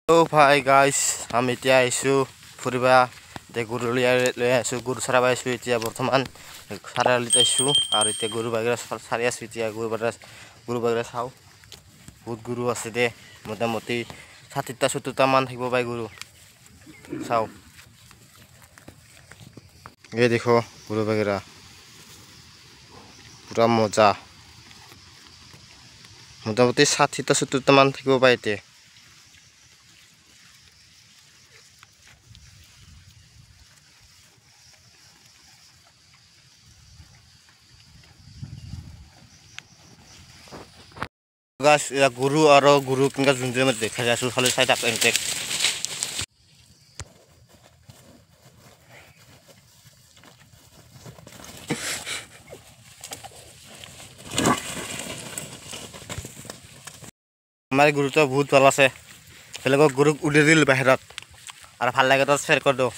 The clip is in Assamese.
Hello hi guys, আমি এতিয়া আইছো ফুৰিবা তে গৰু লৈ আইছো গৰু চৰাব আইছো এতিয়া বৰ্তমান সাৰালি আইছো আৰু এতিয়া গৰু বাগৰা সাৰি আছো এতিয়া গৰু বাগৰা চাও বহুত গৰু আছে দে মোটামুটি 60টা 70টা মান থাকিব পাই গৰু চাও এই দেখো গৰু বাগৰা পুরা মজা মোটামুটি 60টা 70টা মান থাকিব পাই তে গাছ গরু আর গরু কিংবা জুঞ্জুর মধ্যে দেখা যায় খালি সাইড আপ এনটেক আমার গরু তো বহুত ভালো আছে বেলেগক গরুক উলিয়াই দিল বাহিৰত আৰ ভাল লাগে তো শেয়াৰ কৰে দাও।